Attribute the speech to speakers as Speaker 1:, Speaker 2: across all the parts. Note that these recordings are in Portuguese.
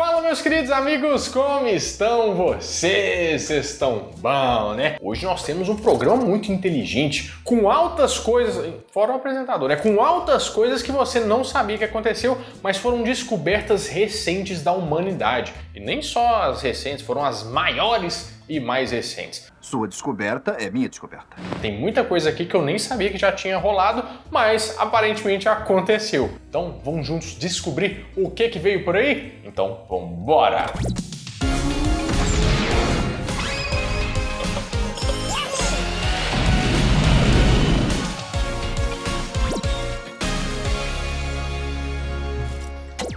Speaker 1: Fala, meus queridos amigos, como estão vocês? Vocês estão bom, né? Hoje nós temos um programa muito inteligente, com altas coisas, fora o apresentador, né? Com altas coisas que você não sabia que aconteceu, mas foram descobertas recentes da humanidade. E nem só as recentes, foram as maiores e mais recentes.
Speaker 2: Sua descoberta é minha descoberta.
Speaker 1: Tem muita coisa aqui que eu nem sabia que já tinha rolado, mas aparentemente aconteceu. Então vamos juntos descobrir o que veio por aí? Então vambora!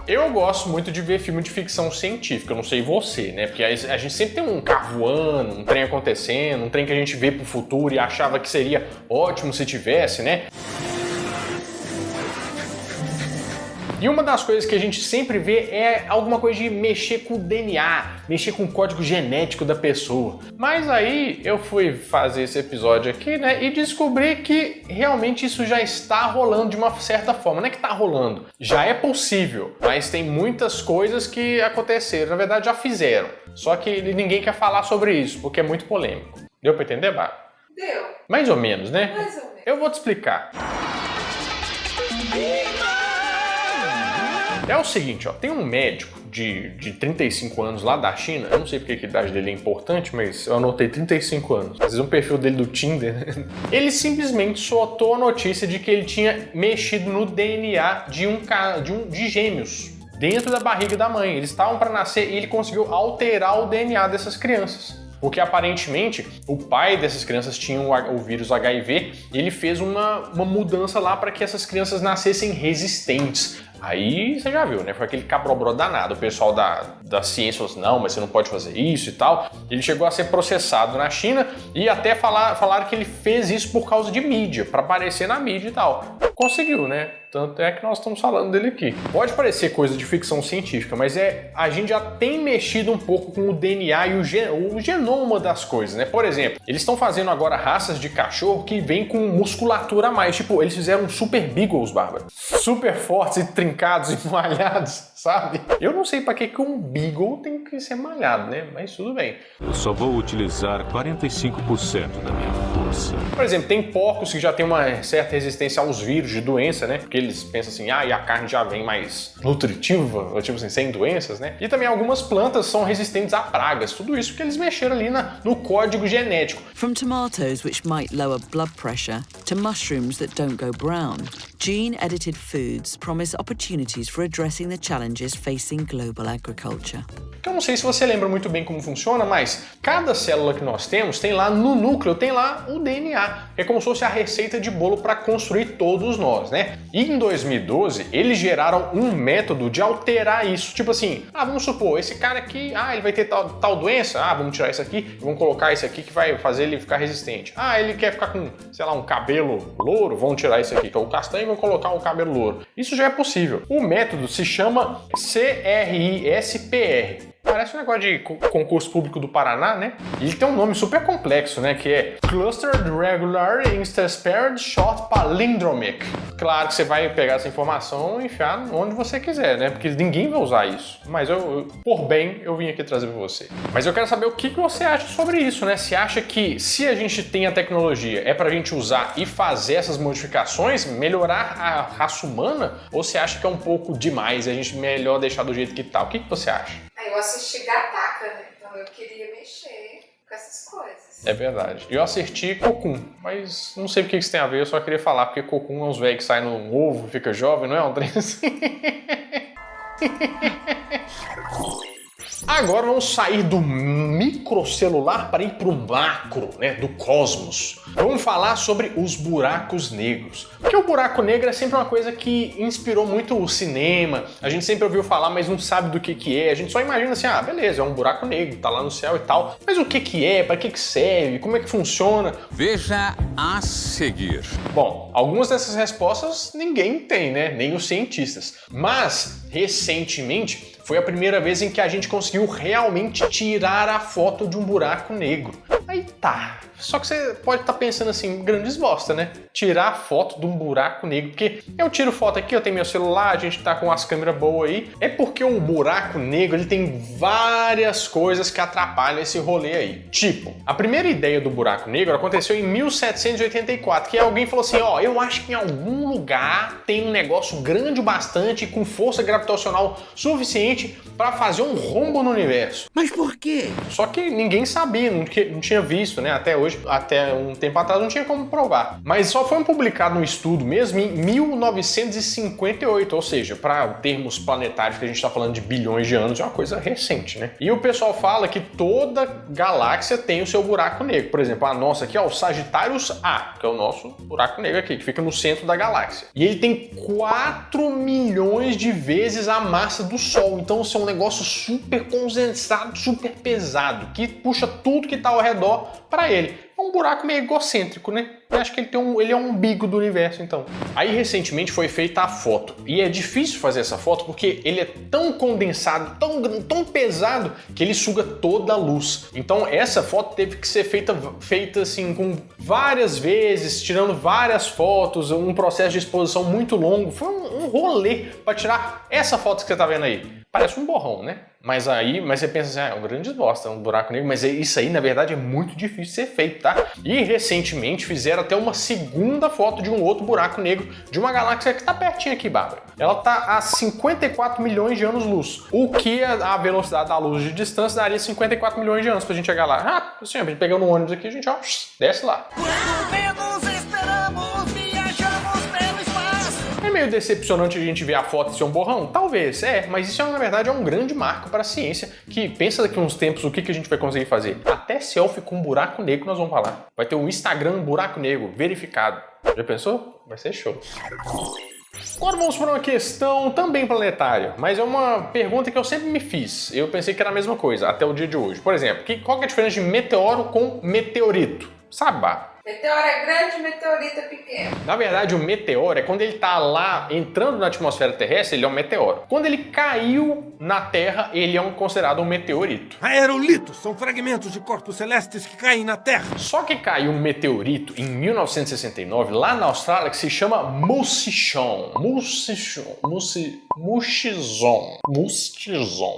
Speaker 1: Eu gosto muito de ver filme de ficção científica, eu não sei você, né? Porque a gente sempre tem um carro voando, um trem acontecendo, um trem que a gente vê pro futuro e achava que seria ótimo se tivesse, né? E uma das coisas que a gente sempre vê é alguma coisa de mexer com o DNA, mexer com o código genético da pessoa. Mas aí eu fui fazer esse episódio aqui, né, e descobri que realmente isso já está rolando de uma certa forma. Não é que está rolando, já é possível, mas tem muitas coisas que aconteceram, na verdade já fizeram. Só que ninguém quer falar sobre isso, porque é muito polêmico. Deu para entender, Bárbara?
Speaker 3: Deu.
Speaker 1: Mais ou menos, né?
Speaker 3: Mais ou menos.
Speaker 1: Eu vou te explicar. É o seguinte, ó, tem um médico de 35 anos lá da China, eu não sei porque a idade dele é importante, mas eu anotei 35 anos. Às vezes o perfil dele do Tinder, né? Ele simplesmente soltou a notícia de que ele tinha mexido no DNA de gêmeos dentro da barriga da mãe. Eles estavam para nascer e ele conseguiu alterar o DNA dessas crianças. Porque aparentemente o pai dessas crianças tinha o vírus HIV e ele fez uma mudança lá para que essas crianças nascessem resistentes. Aí você já viu, né? Foi aquele cabrobró danado. O pessoal da ciência falou assim, não, mas você não pode fazer isso e tal. Ele chegou a ser processado na China e até falaram que ele fez isso por causa de mídia, para aparecer na mídia e tal. Conseguiu, né? Tanto é que nós estamos falando dele aqui. Pode parecer coisa de ficção científica, mas a gente já tem mexido um pouco com o DNA e o genoma das coisas, né? Por exemplo, eles estão fazendo agora raças de cachorro que vêm com musculatura a mais. Tipo, eles fizeram super beagles, Bárbara. Super fortes e trincados e malhados, sabe? Eu não sei pra que um beagle tem que ser malhado, né? Mas tudo bem.
Speaker 4: Eu só vou utilizar 45% da minha força.
Speaker 1: Por exemplo, tem porcos que já têm uma certa resistência aos vírus de doença, né? Porque eles pensam assim, e a carne já vem mais nutritiva, ou tipo assim, sem doenças, né? E também algumas plantas são resistentes a pragas. Tudo isso porque eles mexeram ali no código genético.
Speaker 5: From tomatoes which might lower blood pressure to mushrooms that don't go brown, gene-edited foods promise opportunities for addressing the challenges facing global agriculture.
Speaker 1: Eu não sei se você lembra muito bem como funciona, mas cada célula que nós temos tem lá no núcleo, tem lá o DNA. É como se fosse a receita de bolo para construir todos nós, né? E em 2012, eles geraram um método de alterar isso. Tipo assim, vamos supor, esse cara aqui, ele vai ter tal doença, vamos tirar isso aqui e vamos colocar esse aqui que vai fazer ele ficar resistente. Ele quer ficar com, sei lá, um cabelo louro, vamos tirar isso aqui que é o castanho e vamos colocar o cabelo louro. Isso já é possível. O método se chama CRISPR. Parece um negócio de concurso público do Paraná, né? E ele tem um nome super complexo, né? Que é Clustered Regular Interspersed Short Palindromic. Claro que você vai pegar essa informação e enfiar onde você quiser, né? Porque ninguém vai usar isso. Mas por bem, eu vim aqui trazer pra você. Mas eu quero saber o que você acha sobre isso, né? Você acha que se a gente tem a tecnologia, é pra gente usar e fazer essas modificações, melhorar a raça humana? Ou você acha que é um pouco demais e a gente melhor deixar do jeito que tá? O que você acha?
Speaker 3: Eu assisti Gataca, né? Então eu queria mexer com essas coisas.
Speaker 1: É verdade. Eu assisti Cocoon, mas não sei porque isso tem a ver, eu só queria falar, porque Cocoon é uns velhos que saem no ovo, fica jovem, não é um trem assim? Agora vamos sair do microcelular para ir para o macro, né, do cosmos. Vamos falar sobre os buracos negros. Porque o buraco negro é sempre uma coisa que inspirou muito o cinema. A gente sempre ouviu falar, mas não sabe do que é. A gente só imagina assim, beleza, é um buraco negro, tá lá no céu e tal. Mas o que é? Para que serve? Como é que funciona?
Speaker 4: Veja a seguir.
Speaker 1: Bom, algumas dessas respostas ninguém tem, né? Nem os cientistas. Mas, recentemente, foi a primeira vez em que a gente conseguiu realmente tirar a foto de um buraco negro. Aí tá. Só que você pode estar pensando assim, grandes bosta, né? Tirar a foto de um buraco negro. Porque eu tiro foto aqui, eu tenho meu celular, a gente tá com as câmeras boas aí. É porque o buraco negro, ele tem várias coisas que atrapalham esse rolê aí. Tipo, a primeira ideia do buraco negro aconteceu em 1784, que alguém falou assim, ó, eu acho que em algum lugar tem um negócio grande bastante com força gravitacional suficiente para fazer um rombo no universo.
Speaker 6: Mas por quê?
Speaker 1: Só que ninguém sabia, não tinha visto, né? Até hoje, até um tempo atrás, não tinha como provar. Mas só foi publicado um estudo mesmo em 1958, ou seja, para termos planetários que a gente está falando de bilhões de anos, é uma coisa recente, né? E o pessoal fala que toda galáxia tem o seu buraco negro. Por exemplo, a nossa aqui, ó, o Sagitários A, que é o nosso buraco negro aqui, que fica no centro da galáxia. E ele tem 4 milhões de vezes a massa do Sol. Então, isso é um negócio super condensado, super pesado, que puxa tudo que está ao redor para ele. É um buraco meio egocêntrico, né? Eu acho que ele é um umbigo do universo, então. Aí, recentemente, foi feita a foto. E é difícil fazer essa foto porque ele é tão condensado, tão pesado, que ele suga toda a luz. Então, essa foto teve que ser feita assim, com várias vezes, tirando várias fotos, um processo de exposição muito longo. Foi um rolê para tirar essa foto que você tá vendo aí. Parece um borrão, né? Mas você pensa assim, é um grande bosta, um buraco negro, mas isso aí, na verdade, é muito difícil de ser feito, tá? E recentemente fizeram até uma segunda foto de um outro buraco negro de uma galáxia que tá pertinho aqui, Bárbara. Ela tá a 54 milhões de anos-luz, o que a velocidade da luz de distância daria 54 milhões de anos pra gente chegar lá. Ah, assim, a gente pegando um ônibus aqui, a gente, ó, desce lá. É meio decepcionante a gente ver a foto e ser um borrão? Talvez, mas isso na verdade é um grande marco para a ciência, que pensa daqui a uns tempos o que a gente vai conseguir fazer. Até selfie com buraco negro nós vamos falar. Vai ter um Instagram buraco negro verificado. Já pensou? Vai ser show. Agora vamos para uma questão também planetária, mas é uma pergunta que eu sempre me fiz. Eu pensei que era a mesma coisa, até o dia de hoje. Por exemplo, qual que é a diferença de meteoro com meteorito? Sabe, Bá?
Speaker 3: Meteoro é grande, meteorito é pequeno.
Speaker 1: Na verdade, o meteoro é quando ele está lá entrando na atmosfera terrestre, ele é um meteoro. Quando ele caiu na Terra, ele é considerado um meteorito.
Speaker 6: Aerolitos são fragmentos de corpos celestes que caem na Terra.
Speaker 1: Só que caiu um meteorito em 1969, lá na Austrália, que se chama Mushizon.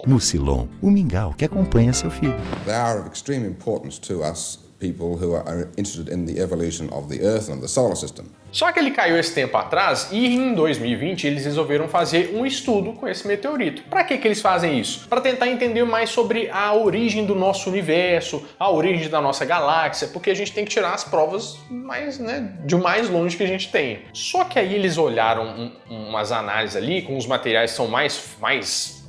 Speaker 7: Mucilon, o mingau que acompanha seu filho.
Speaker 8: They are of extreme importance to us, people who are interested in the evolution of the Earth and the solar system.
Speaker 1: Só que ele caiu esse tempo atrás e em 2020 eles resolveram fazer um estudo com esse meteorito. Para que eles fazem isso? Para tentar entender mais sobre a origem do nosso universo, a origem da nossa galáxia, porque a gente tem que tirar as provas de mais longe que a gente tem. Só que aí eles olharam umas análises ali com os materiais que são mais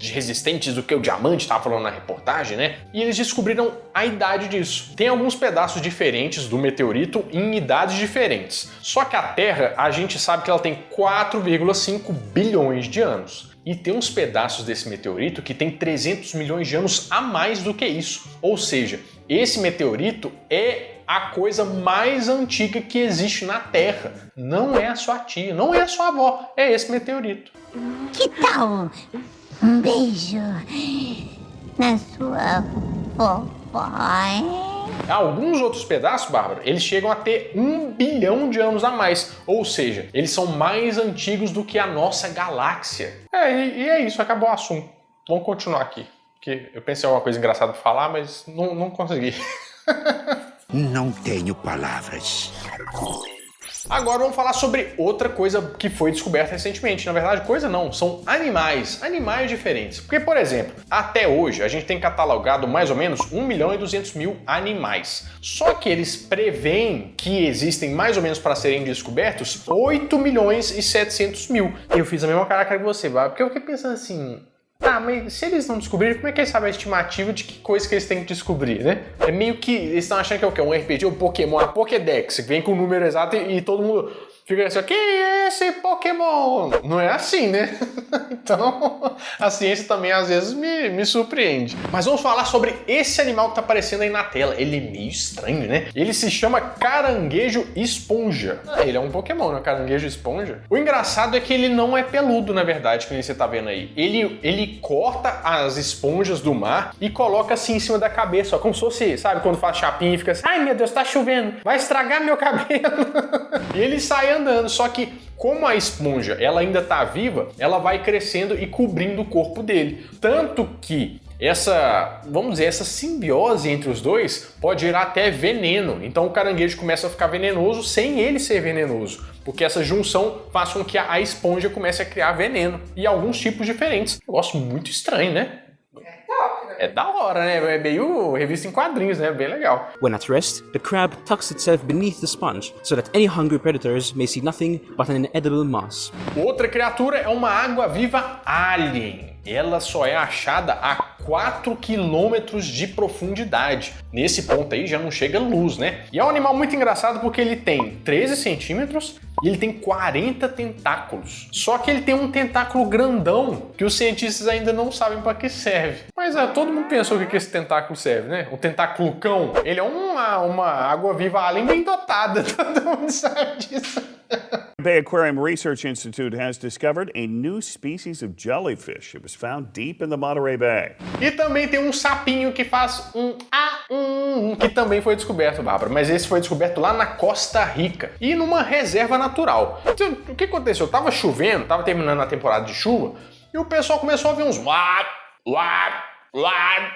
Speaker 1: resistentes do que o diamante, estava falando na reportagem, né? E eles descobriram a idade disso. Tem alguns pedaços diferentes do meteorito em idades diferentes. Só que a Terra, a gente sabe que ela tem 4,5 bilhões de anos. E tem uns pedaços desse meteorito que tem 300 milhões de anos a mais do que isso. Ou seja, esse meteorito é a coisa mais antiga que existe na Terra. Não é a sua tia, não é a sua avó, é esse meteorito.
Speaker 9: Que tal um beijo na sua vovó?
Speaker 1: Alguns outros pedaços, Bárbara, eles chegam a ter 1 bilhão de anos a mais, ou seja, eles são mais antigos do que a nossa galáxia. E é isso, acabou o assunto. Vamos continuar aqui, porque eu pensei em alguma coisa engraçada pra falar, mas não consegui.
Speaker 6: Não tenho palavras.
Speaker 1: Agora vamos falar sobre outra coisa que foi descoberta recentemente. Na verdade, coisa não, são animais diferentes. Porque, por exemplo, até hoje a gente tem catalogado mais ou menos 1.200.000 animais. Só que eles preveem que existem mais ou menos para serem descobertos 8.700.000. Eu fiz a mesma caraca que você, porque eu fiquei pensando assim... Tá, mas se eles não descobrirem, como é que eles sabem a estimativa de que coisa que eles têm que descobrir, né? É meio que eles estão achando que é o quê? Um RPG, um Pokémon, a Pokédex, que vem com o número exato e todo mundo fica assim, que é esse Pokémon? Não é assim, né? Então, a ciência também às vezes me surpreende. Mas vamos falar sobre esse animal que tá aparecendo aí na tela. Ele é meio estranho, né? Ele se chama caranguejo esponja. Ele é um Pokémon, né? Caranguejo esponja. O engraçado é que ele não é peludo, na verdade, que nem você tá vendo aí. Ele corta as esponjas do mar e coloca assim em cima da cabeça, ó, como se fosse, sabe, quando faz chapinha e fica assim, ai meu Deus, tá chovendo, vai estragar meu cabelo. E ele sai andando, só que como a esponja ela ainda tá viva, ela vai crescendo e cobrindo o corpo dele. Tanto que essa simbiose entre os dois pode gerar até veneno. Então o caranguejo começa a ficar venenoso sem ele ser venenoso, porque essa junção faz com que a esponja comece a criar veneno e alguns tipos diferentes. Negócio muito estranho, né? É da hora, né? É meio revista em quadrinhos, né? Bem legal.
Speaker 10: When at rest, the crab tucks itself beneath the sponge so that any hungry predators may see nothing but an inedible mass.
Speaker 1: Outra criatura é uma água-viva alien. Ela só é achada a 4 quilômetros de profundidade. Nesse ponto aí já não chega luz, né? E é um animal muito engraçado porque ele tem 13 centímetros e ele tem 40 tentáculos. Só que ele tem um tentáculo grandão que os cientistas ainda não sabem para que serve. Mas todo mundo pensou o que esse tentáculo serve, né? O tentáculo cão. Ele é uma água-viva alien bem dotada. Todo mundo sabe disso.
Speaker 11: The Bay Aquarium Research Institute has discovered a new species of jellyfish. It was found deep in the Monterey Bay.
Speaker 1: E também tem um sapinho que faz que também foi descoberto, Bárbara, mas esse foi descoberto lá na Costa Rica e numa reserva natural. Então, o que aconteceu? Tava chovendo, tava terminando a temporada de chuva e o pessoal começou a ver uns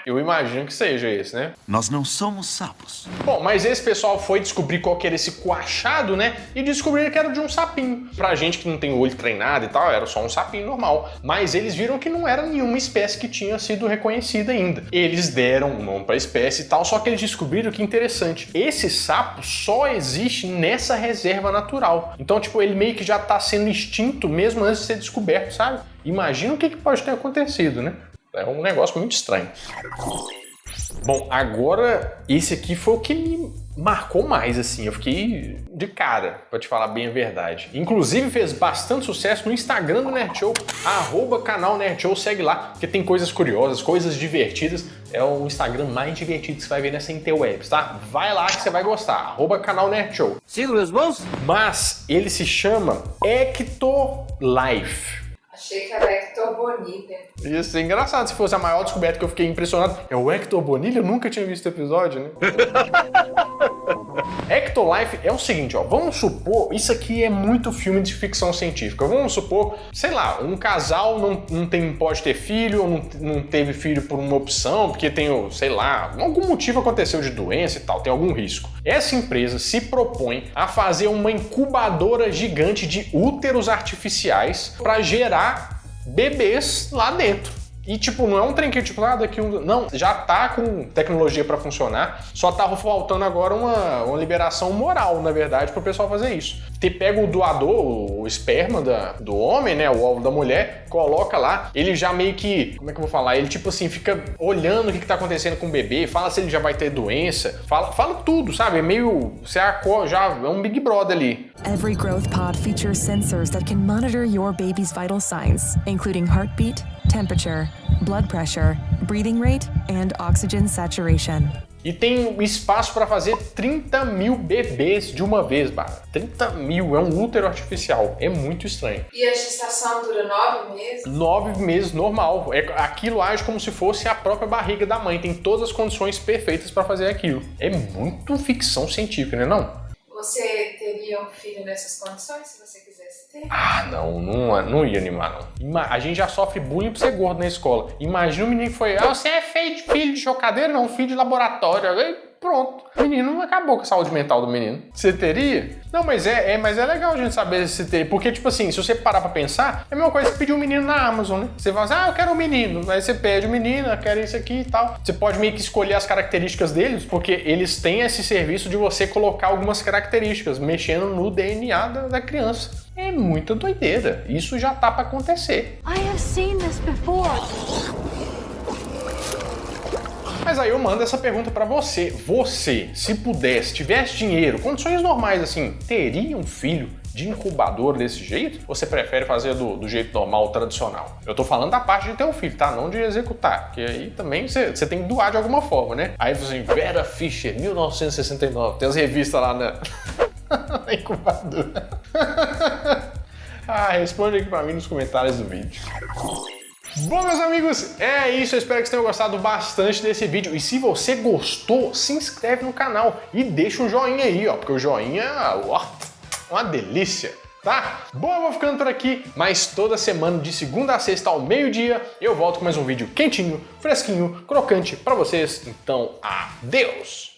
Speaker 1: eu imagino que seja esse, né?
Speaker 7: Nós não somos sapos.
Speaker 1: Bom, mas esse pessoal foi descobrir qual que era esse coachado, né? E descobriram que era de um sapinho. Pra gente que não tem o olho treinado e tal, era só um sapinho normal. Mas eles viram que não era nenhuma espécie que tinha sido reconhecida ainda. Eles deram um nome pra espécie e tal, só que eles descobriram que interessante. Esse sapo só existe nessa reserva natural. Então, tipo, ele meio que já tá sendo extinto mesmo antes de ser descoberto, sabe? Imagina o que pode ter acontecido, né? É um negócio muito estranho. Bom, agora esse aqui foi o que me marcou mais, assim. Eu fiquei de cara, pra te falar bem a verdade. Inclusive fez bastante sucesso no Instagram do Nerd Show, @canal Nerd Show, segue lá, porque tem coisas curiosas, coisas divertidas. É o Instagram mais divertido que você vai ver nessa interwebs, tá? Vai lá que você vai gostar, @canal Nerd Show.
Speaker 10: Siga meus bons?
Speaker 1: Mas ele se chama Ectolife.
Speaker 3: Achei que era Ectobonilha.
Speaker 1: Isso é engraçado, se fosse a maior descoberta que eu fiquei impressionado. É o Ectobonilha? Eu nunca tinha visto o episódio, né? Ectolife é o seguinte, ó, vamos supor, isso aqui é muito filme de ficção científica, vamos supor, sei lá, um casal pode ter filho, ou não teve filho por uma opção, porque tem, sei lá, algum motivo aconteceu de doença e tal, tem algum risco. Essa empresa se propõe a fazer uma incubadora gigante de úteros artificiais para gerar bebês lá dentro. E, tipo, não é um trem que, tipo, daqui não, já tá com tecnologia pra funcionar, só tava faltando agora uma liberação moral, na verdade, pro pessoal fazer isso. Pega o doador, o esperma do homem, né, o óvulo da mulher, coloca lá, ele já meio que, como é que eu vou falar? Ele, tipo assim, fica olhando o que tá acontecendo com o bebê, fala se ele já vai ter doença, fala tudo, sabe? É meio, já é um Big Brother ali.
Speaker 12: Every growth pod features sensors that can monitor your baby's vital signs, including heartbeat, temperature, blood pressure, breathing rate, and oxygen saturation.
Speaker 1: E tem espaço para fazer 30 mil bebês de uma vez, Bárbara. 30 mil, é um útero artificial. É muito estranho.
Speaker 3: E a gestação dura 9 meses?
Speaker 1: 9 meses normal. Aquilo age como se fosse a própria barriga da mãe. Tem todas as condições perfeitas para fazer aquilo. É muito ficção científica, né não?
Speaker 3: Você teria um filho nessas condições, se você quisesse ter?
Speaker 1: Ah, não ia animar, não. A gente já sofre bullying por ser gordo na escola. Imagina um menino que foi, você é filho de chocadeira? Não, filho de laboratório. Aí, pronto. O menino acabou com a saúde mental do menino. Você teria? Não, mas é legal a gente saber se teria. Porque, tipo assim, se você parar pra pensar, é a mesma coisa que pedir um menino na Amazon, né? Você fala assim, eu quero um menino. Aí você pede o menino, eu quero isso aqui e tal. Você pode meio que escolher as características deles, porque eles têm esse serviço de você colocar algumas características, mexendo no DNA da criança. É muita doideira. Isso já tá pra acontecer.
Speaker 9: I have seen this before.
Speaker 1: Mas aí eu mando essa pergunta pra você. Você, se pudesse, tivesse dinheiro, condições normais assim, teria um filho de incubador desse jeito? Ou você prefere fazer do jeito normal, tradicional? Eu tô falando da parte de ter um filho, tá? Não de executar, porque aí também você tem que doar de alguma forma, né? Aí você assim, Vera Fischer, 1969, tem as revistas lá na incubadora. Responde aqui pra mim nos comentários do vídeo. Bom, meus amigos, é isso. Eu espero que vocês tenham gostado bastante desse vídeo. E se você gostou, se inscreve no canal e deixa um joinha aí, ó, porque o joinha, ó, uma delícia, tá? Bom, eu vou ficando por aqui, mas toda semana, de segunda a sexta ao meio-dia, eu volto com mais um vídeo quentinho, fresquinho, crocante pra vocês. Então, adeus!